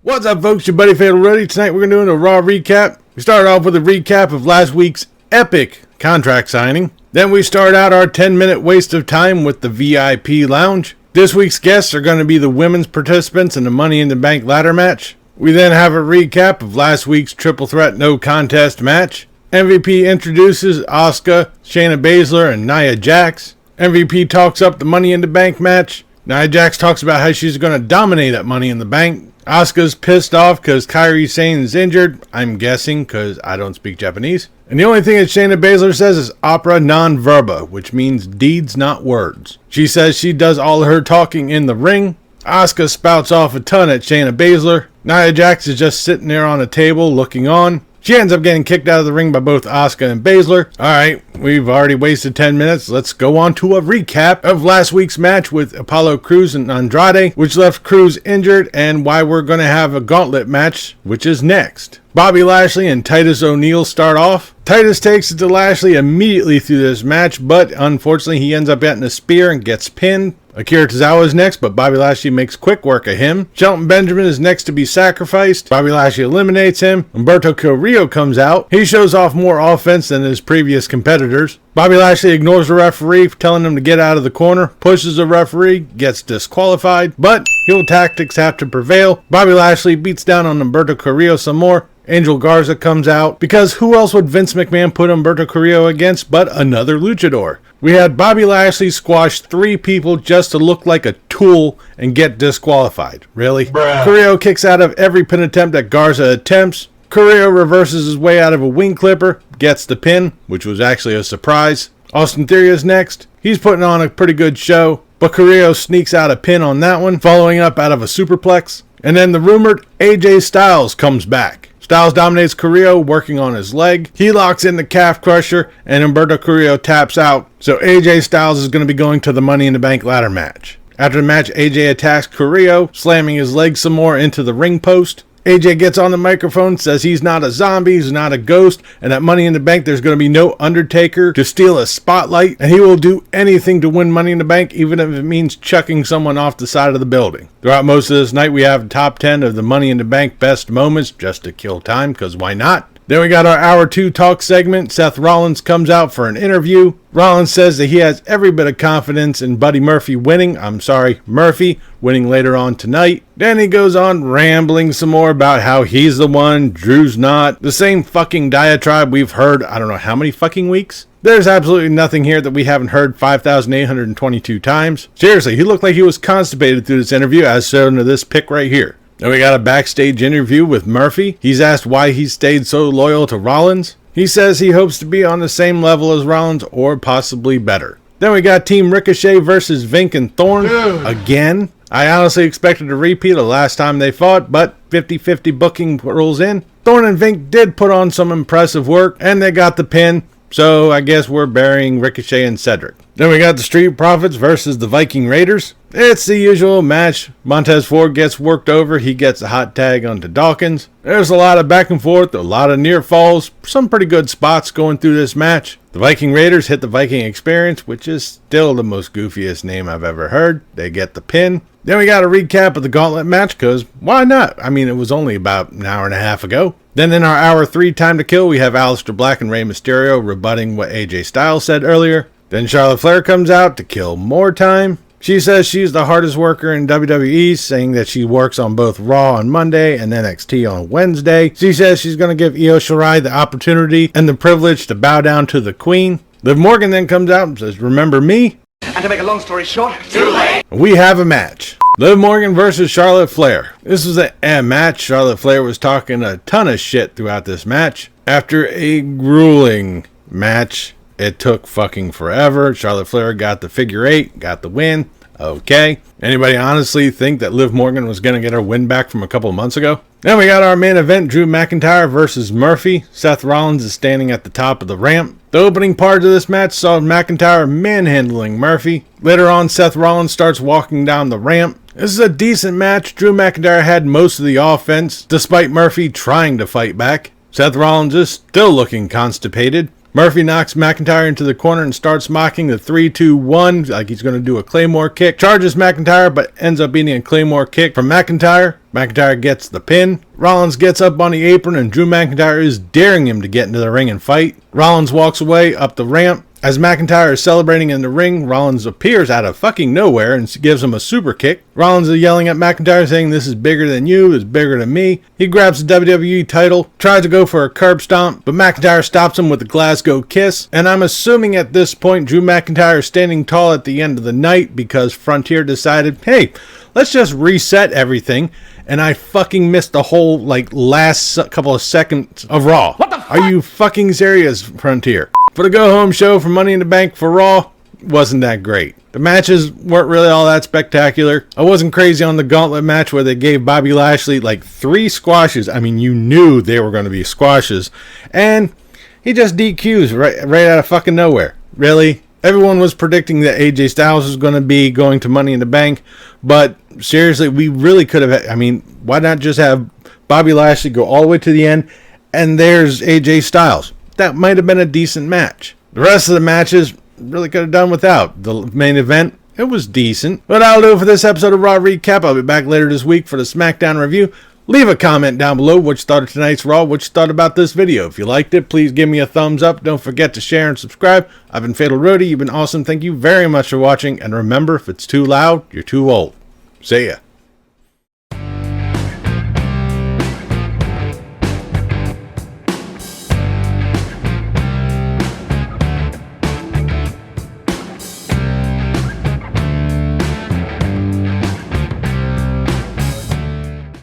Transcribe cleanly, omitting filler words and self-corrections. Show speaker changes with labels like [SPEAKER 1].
[SPEAKER 1] What's up, folks? Your buddy Fatalroadie. Tonight we're doing a Raw recap. We start off with a recap of last week's epic contract signing. Then we start out our 10-minute waste of time with the VIP lounge. This week's guests are going to be the women's participants in the Money in the Bank ladder match. We then have a recap of last week's triple threat no contest match. MVP introduces Asuka, Shayna Baszler, and Nia Jax. MVP talks up the Money in the Bank match. Nia Jax talks about how she's going to dominate at Money in the Bank. Asuka's pissed off because Kairi Sane is injured. I'm guessing because I don't speak Japanese. And the only thing that Shayna Baszler says is opera non verba, which means deeds, not words. She says she does all her talking in the ring. Asuka spouts off a ton at Shayna Baszler. Nia Jax is just sitting there on a table looking on. She ends up getting kicked out of the ring by both Asuka and Baszler. Alright, we've already wasted 10 minutes. Let's go on to a recap of last week's match with Apollo Crews and Andrade, which left Crews injured, and why we're going to have a gauntlet match, which is next. Bobby Lashley and Titus O'Neil start off. Titus takes it to Lashley immediately through this match, but unfortunately he ends up getting a spear and gets pinned. Akira Tozawa is next, but Bobby Lashley makes quick work of him. Shelton Benjamin is next to be sacrificed. Bobby Lashley eliminates him. Humberto Carrillo comes out. He shows off more offense than his previous competitors. Bobby Lashley ignores the referee, telling him to get out of the corner, pushes the referee, gets disqualified, but heel tactics have to prevail. Bobby Lashley beats down on Humberto Carrillo some more. Angel Garza comes out, because who else would Vince McMahon put Humberto Carrillo against but another luchador? We had Bobby Lashley squash 3 people just to look like a tool and get disqualified. Really? Bruh. Carrillo kicks out of every pin attempt that Garza attempts. Carrillo reverses his way out of a wing clipper, gets the pin, which was actually a surprise. Austin Theory is next. He's putting on a pretty good show, but Carrillo sneaks out a pin on that one, following up out of a superplex. And then the rumored AJ Styles comes back. Styles dominates Carrillo, working on his leg. He locks in the calf crusher, and Humberto Carrillo taps out. So AJ Styles is going to be going to the Money in the Bank ladder match. After the match, AJ attacks Carrillo, slamming his leg some more into the ring post. AJ gets on the microphone, says he's not a zombie, he's not a ghost, and at Money in the Bank there's going to be no Undertaker to steal a spotlight, and he will do anything to win Money in the Bank, even if it means chucking someone off the side of the building. Throughout most of this night we have top 10 of the Money in the Bank best moments, just to kill time, because why not? Then we got our Hour 2 talk segment. Seth Rollins comes out for an interview. Rollins says that he has every bit of confidence in Buddy Murphy winning. Murphy winning later on tonight. Then he goes on rambling some more about how he's the one, Drew's not. The same fucking diatribe we've heard I don't know how many fucking weeks. There's absolutely nothing here that we haven't heard 5,822 times. Seriously, he looked like he was constipated through this interview, as shown in this pic right here. Then we got a backstage interview with Murphy. He's asked why he stayed so loyal to Rollins. He says he hopes to be on the same level as Rollins or possibly better. Then we got Team Ricochet versus Vink and Thorne again. I honestly expected a repeat of last time they fought, but 50-50 booking rolls in. Thorne and Vink did put on some impressive work, and they got the pin. So I guess we're burying Ricochet and Cedric. Then we got the Street Profits versus the Viking Raiders. It's the usual match. Montez Ford gets worked over. He gets a hot tag onto Dawkins. There's a lot of back and forth, a lot of near falls, some pretty good spots going through this match. The Viking Raiders hit the Viking Experience, which is still the most goofiest name I've ever heard. They get the pin. Then we got a recap of the Gauntlet match, because why not? I mean, it was only about an hour and a half ago. Then in our Hour 3 Time to Kill, we have Aleister Black and Rey Mysterio rebutting what AJ Styles said earlier. Then Charlotte Flair comes out to kill more time. She says she's the hardest worker in WWE, saying that she works on both Raw on Monday and NXT on Wednesday. She says she's going to give Io Shirai the opportunity and the privilege to bow down to the Queen. Liv Morgan then comes out and says, "Remember me?"
[SPEAKER 2] And to make a long story short, too late.
[SPEAKER 1] We have a match. Liv Morgan versus Charlotte Flair. This was a match. Charlotte Flair was talking a ton of shit throughout this match. After a grueling match, it took fucking forever. Charlotte Flair got the figure 8, got the win. Okay. Anybody honestly think that Liv Morgan was going to get her win back from a couple of months ago? Then we got our main event, Drew McIntyre versus Murphy. Seth Rollins is standing at the top of the ramp. The opening part of this match saw McIntyre manhandling Murphy. Later on, Seth Rollins starts walking down the ramp. This is a decent match. Drew McIntyre had most of the offense, despite Murphy trying to fight back. Seth Rollins is still looking constipated. Murphy knocks McIntyre into the corner and starts mocking the 3-2-1 like he's going to do a Claymore kick. Charges McIntyre but ends up beating a Claymore kick from McIntyre. McIntyre gets the pin. Rollins gets up on the apron and Drew McIntyre is daring him to get into the ring and fight. Rollins walks away up the ramp. As McIntyre is celebrating in the ring, Rollins appears out of fucking nowhere and gives him a super kick. Rollins is yelling at McIntyre saying this is bigger than you, it's bigger than me. He grabs the WWE title, tries to go for a curb stomp, but McIntyre stops him with the Glasgow kiss. And I'm assuming at this point Drew McIntyre is standing tall at the end of the night because Frontier decided, hey, let's just reset everything. And I fucking missed the whole last couple of seconds of Raw.
[SPEAKER 2] What the fuck?
[SPEAKER 1] Are you fucking serious, Frontier? For the go-home show for Money in the Bank for Raw, wasn't that great. The matches weren't really all that spectacular. I wasn't crazy on the gauntlet match where they gave Bobby Lashley 3 squashes. I mean, you knew they were going to be squashes. And he just DQs right out of fucking nowhere. Really? Everyone was predicting that AJ Styles was going to be going to Money in the Bank. But seriously, we really could have... why not just have Bobby Lashley go all the way to the end and there's AJ Styles? That might have been a decent match. The rest of the matches really could have done without. The main event, it was decent. But that'll do it for this episode of Raw Recap. I'll be back later this week for the SmackDown review. Leave a comment down below what you thought of tonight's Raw, what you thought about this video. If you liked it, please give me a thumbs up. Don't forget to share and subscribe. I've been Fatalroadie. You've been awesome. Thank you very much for watching. And remember, if it's too loud, you're too old. See ya.